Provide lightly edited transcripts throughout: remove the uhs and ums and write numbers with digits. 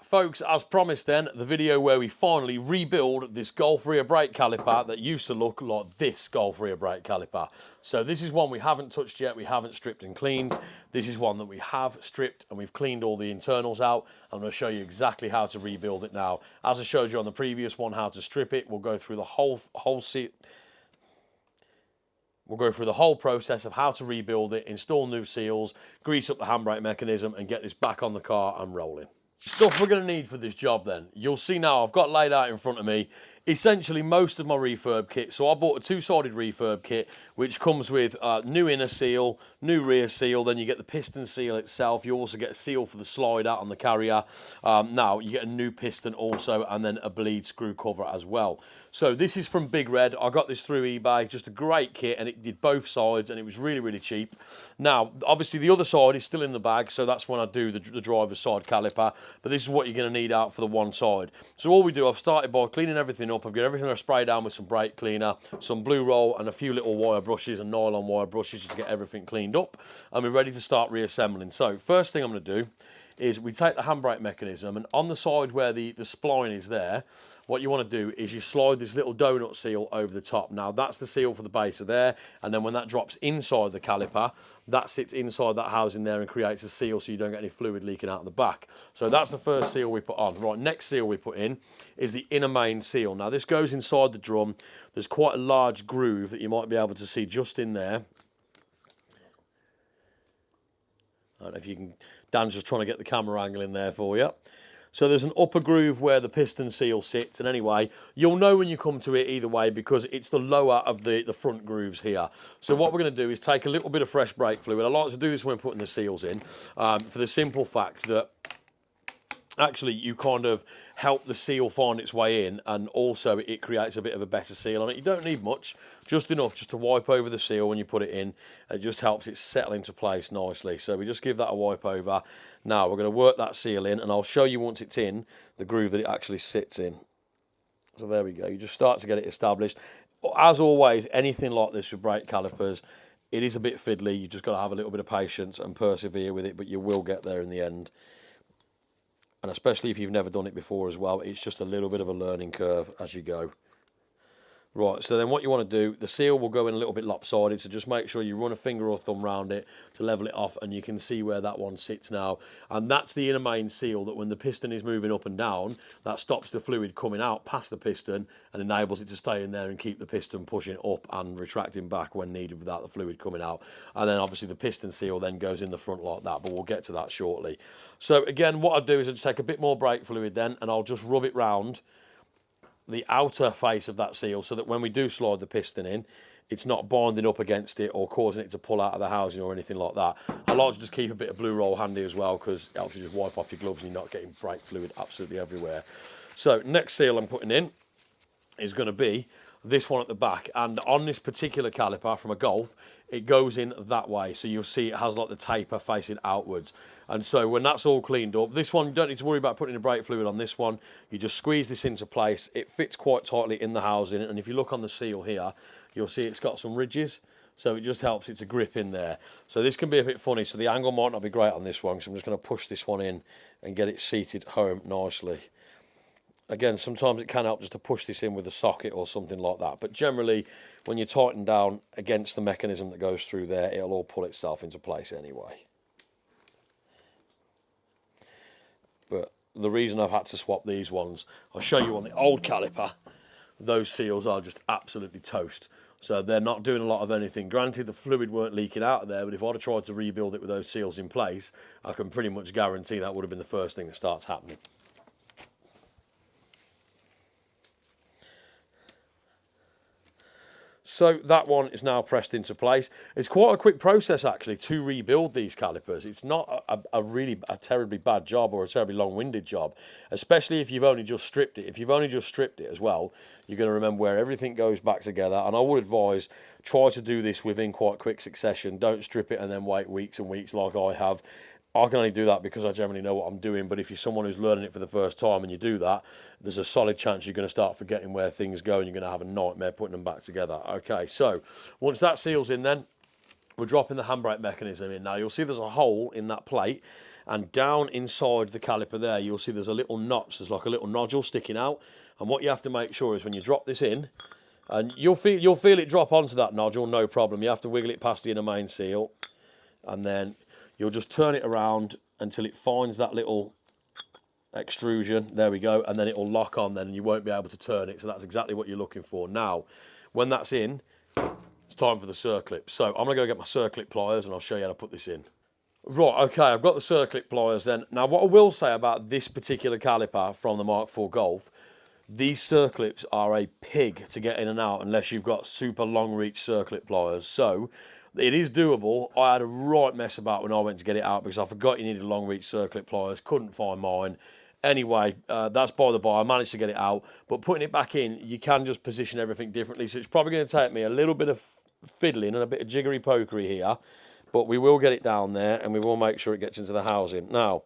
Folks, as promised then, the video where we finally rebuild this Golf rear brake caliper that used to look like this Golf rear brake caliper. So this is one we haven't touched yet, we haven't stripped and cleaned. This is one that we have stripped and we've cleaned all the internals out. I'm going to show you exactly how to rebuild it now. As I showed you on the previous one how to strip it, we'll go through the whole process of how to rebuild it, install new seals, grease up the handbrake mechanism and get this back on the car and rolling. Stuff we're going to need for this job then. You'll see now I've got laid out in front of me essentially most of my refurb kit. So I bought a two-sided refurb kit which comes with new inner seal, new rear seal, then you get the piston seal itself. You also get a seal for the slider on the carrier. Now you get a new piston also and then a bleed screw cover as well. So this is from Big Red. I got this through eBay, just a great kit and it did both sides and it was really, really cheap. Now obviously the other side is still in the bag, so that's when I do the driver's side caliper, but this is what you're going to need out for the one side. So all we do, I've started by cleaning everything up. I've got everything I spray down with some brake cleaner, some blue roll and a few little wire brushes and nylon wire brushes just to get everything cleaned up, and we're ready to start reassembling. So first thing I'm going to do is we take the handbrake mechanism and on the side where the spline is there, what you want to do is you slide this little donut seal over the top. Now that's the seal for the base of there, and then when that drops inside the caliper, that sits inside that housing there and creates a seal so you don't get any fluid leaking out of the back. So that's the first seal we put on. Right, next seal we put in is the inner main seal. Now this goes inside the drum. There's quite a large groove that you might be able to see just in there. I don't know if you can, Dan's just trying to get the camera angle in there for you. So there's an upper groove where the piston seal sits, and anyway, you'll know when you come to it either way because it's the lower of the front grooves here. So what we're going to do is take a little bit of fresh brake fluid. I like to do this when putting the seals in, for the simple fact that actually you kind of help the seal find its way in, and also it creates a bit of a better seal on it. You don't need much, just enough just to wipe over the seal when you put it in. It just helps it settle into place nicely. So we just give that a wipe over. Now we're going to work that seal in, and I'll show you once it's in the groove that it actually sits in. So there we go. You just start to get it established. As always, anything like this with brake calipers, it is a bit fiddly. You just got to have a little bit of patience and persevere with it, but you will get there in the end. And especially if you've never done it before as well, it's just a little bit of a learning curve as you go. Right, so then what you want to do, the seal will go in a little bit lopsided, so just make sure you run a finger or thumb round it to level it off, and you can see where that one sits now. And that's the inner main seal that when the piston is moving up and down, that stops the fluid coming out past the piston and enables it to stay in there and keep the piston pushing up and retracting back when needed without the fluid coming out. And then obviously the piston seal then goes in the front like that, but we'll get to that shortly. So again, what I'll do is I'll just take a bit more brake fluid then, and I'll just rub it round the outer face of that seal so that when we do slide the piston in, it's not binding up against it or causing it to pull out of the housing or anything like that. I like to just keep a bit of blue roll handy as well because it helps you just wipe off your gloves and you're not getting brake fluid absolutely everywhere. So next seal I'm putting in is going to be this one at the back, and on this particular caliper from a Golf, it goes in that way, so you'll see it has like the taper facing outwards. And so when that's all cleaned up, this one you don't need to worry about putting the brake fluid on this one. You just squeeze this into place. It fits quite tightly in the housing, and if you look on the seal here, you'll see it's got some ridges, so it just helps it to grip in there. So this can be a bit funny, so the angle might not be great on this one, so I'm just going to push this one in and get it seated home nicely. Again, sometimes it can help just to push this in with a socket or something like that. But generally, when you tighten down against the mechanism that goes through there, it'll all pull itself into place anyway. But the reason I've had to swap these ones, I'll show you on the old caliper, those seals are just absolutely toast. So they're not doing a lot of anything. Granted, the fluid weren't leaking out of there, but if I'd have tried to rebuild it with those seals in place, I can pretty much guarantee that would have been the first thing that starts happening. So that one is now pressed into place. It's quite a quick process actually to rebuild these calipers. It's not a terribly bad job or a terribly long-winded job, especially if you've only just stripped it. If you've only just stripped it as well, you're going to remember where everything goes back together. And I would advise, try to do this within quite quick succession. Don't strip it and then wait weeks and weeks like I have. I can only do that because I generally know what I'm doing, but if you're someone who's learning it for the first time and you do that, there's a solid chance you're going to start forgetting where things go and you're going to have a nightmare putting them back together. Okay, so once that seal's in then, we're dropping the handbrake mechanism in. Now you'll see there's a hole in that plate, and down inside the caliper there, you'll see there's a little notch. There's like a little nodule sticking out, and what you have to make sure is when you drop this in, and you'll feel it drop onto that nodule, no problem. You have to wiggle it past the inner main seal, and then you'll just turn it around until it finds that little extrusion. There we go, and then it'll lock on then, and you won't be able to turn it. So that's exactly what you're looking for. Now, when that's in, it's time for the circlip. So I'm going to go get my circlip pliers, and I'll show you how to put this in. Right, okay, I've got the circlip pliers then. Now, what I will say about this particular caliper from the Mark IV Golf, these circlips are a pig to get in and out unless you've got super long reach circlip pliers. So it is doable. I had a right mess about when I went to get it out because I forgot you needed long reach circlip pliers, couldn't find mine. Anyway, that's by the by. I managed to get it out, but putting it back in, you can just position everything differently. So it's probably going to take me a little bit of fiddling and a bit of jiggery pokery here, but we will get it down there and we will make sure it gets into the housing. Now,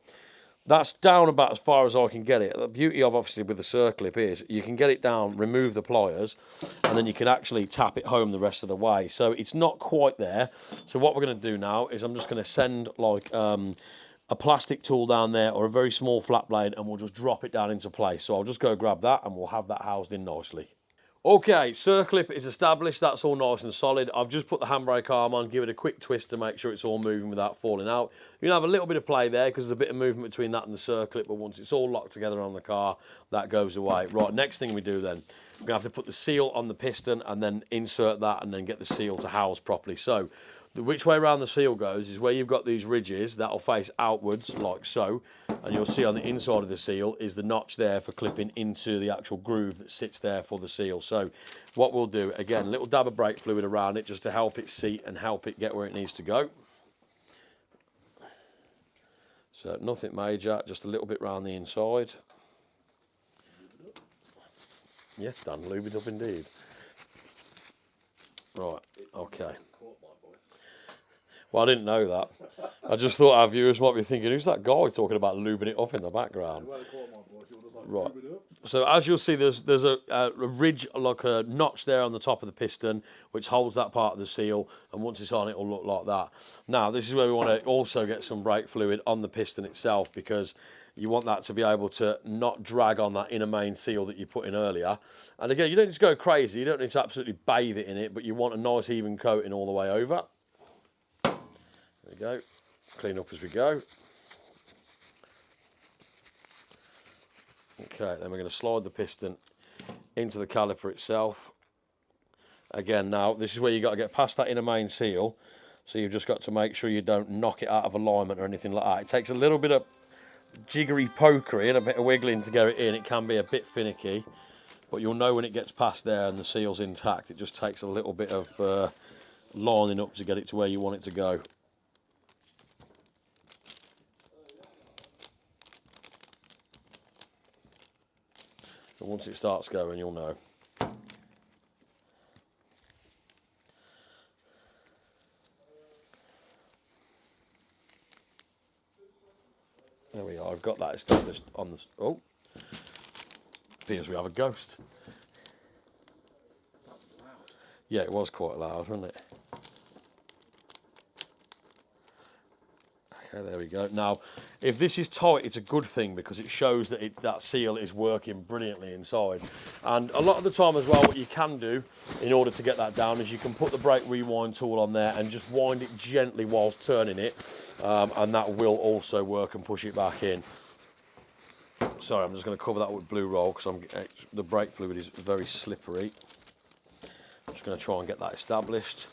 that's down about as far as I can get it. The beauty of, obviously, with the circlip is you can get it down, remove the pliers, and then you can actually tap it home the rest of the way. So it's not quite there. So what we're going to do now is I'm just going to send like a plastic tool down there or a very small flat blade, and we'll just drop it down into place. So I'll just go grab that and we'll have that housed in nicely. Okay, circlip is established. That's all nice and solid. I've just put the handbrake arm on, give it a quick twist to make sure it's all moving without falling out. You can have a little bit of play there because there's a bit of movement between that and the circlip, but once it's all locked together on the car, that goes away. Right, next thing we do then, we're going to have to put the seal on the piston and then insert that and then get the seal to house properly. So, which way around the seal goes is where you've got these ridges that'll face outwards like so, and you'll see on the inside of the seal is the notch there for clipping into the actual groove that sits there for the seal. So what we'll do, again, a little dab of brake fluid around it just to help it seat and help it get where it needs to go. So nothing major, just a little bit round the inside. Yeah, done, lube it up indeed. Right, okay. Well, I didn't know that. I just thought our viewers might be thinking, who's that guy talking about lubing it up in the background? Right. So as you'll see, there's a ridge, like a notch there on the top of the piston, which holds that part of the seal, and once it's on, it'll look like that. Now, this is where we want to also get some brake fluid on the piston itself, because you want that to be able to not drag on that inner main seal that you put in earlier. And again, you don't just go crazy. You don't need to absolutely bathe it in it, but you want a nice even coating all the way over. There we go. Clean up as we go. Okay, then we're going to slide the piston into the caliper itself. Again, now, this is where you've got to get past that inner main seal. So you've just got to make sure you don't knock it out of alignment or anything like that. It takes a little bit of jiggery pokery and a bit of wiggling to get it in. It can be a bit finicky, but you'll know when it gets past there and the seal's intact. It just takes a little bit of lining up to get it to where you want it to go. And once it starts going, you'll know. There we are, I've got that established on the... Oh, appears we have a ghost. Yeah, it was quite loud, wasn't it? Okay, there we go. Now, if this is tight, it's a good thing because it shows that that seal is working brilliantly inside. And a lot of the time as well, what you can do in order to get that down is you can put the brake rewind tool on there and just wind it gently whilst turning it, and that will also work and push it back in. Sorry, I'm just going to cover that with blue roll because the brake fluid is very slippery. I'm just going to try and get that established.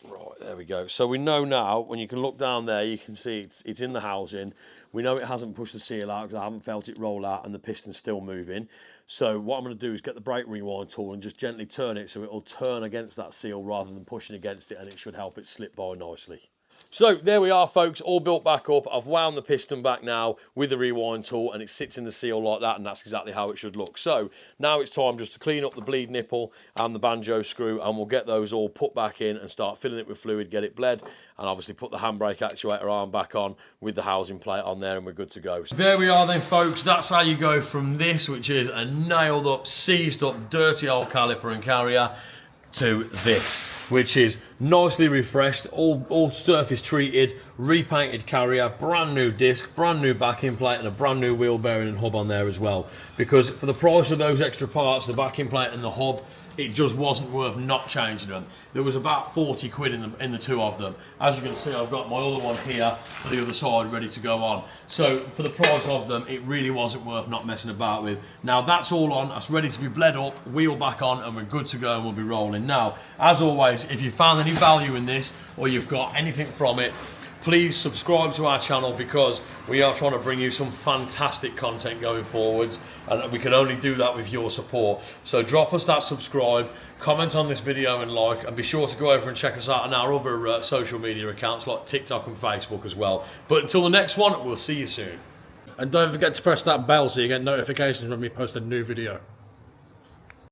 Right, there we go. So we know now, when you can look down there, you can see it's in the housing. We know it hasn't pushed the seal out because I haven't felt it roll out and the piston's still moving. So what I'm going to do is get the brake rewind tool and just gently turn it so it'll turn against that seal rather than pushing against it, and it should help it slip by nicely. So there we are, folks, all built back up. I've wound the piston back now with the rewind tool and it sits in the seal like that, and that's exactly how it should look. So now it's time just to clean up the bleed nipple and the banjo screw, and we'll get those all put back in and start filling it with fluid, get it bled, and obviously put the handbrake actuator arm back on with the housing plate on there, and we're good to go. So there we are then, folks. That's how you go from this, which is a nailed up, seized up, dirty old caliper and carrier, to this, which is nicely refreshed, all surface treated, repainted carrier, brand new disc, brand new backing plate, and a brand new wheel bearing and hub on there as well. Because for the price of those extra parts, the backing plate and the hub, it just wasn't worth not changing them. There was about 40 quid in the two of them. As you can see, I've got my other one here on the other side ready to go on. So for the price of them, it really wasn't worth not messing about with. Now that's all on, that's ready to be bled up, wheel back on, and we're good to go and we'll be rolling. Now, as always, if you found any value in this or you've got anything from it, please subscribe to our channel, because we are trying to bring you some fantastic content going forwards, and we can only do that with your support. So drop us that subscribe, comment on this video and like, and be sure to go over and check us out on our other social media accounts like TikTok and Facebook as well. But until the next one, we'll see you soon. And don't forget to press that bell so you get notifications when we post a new video.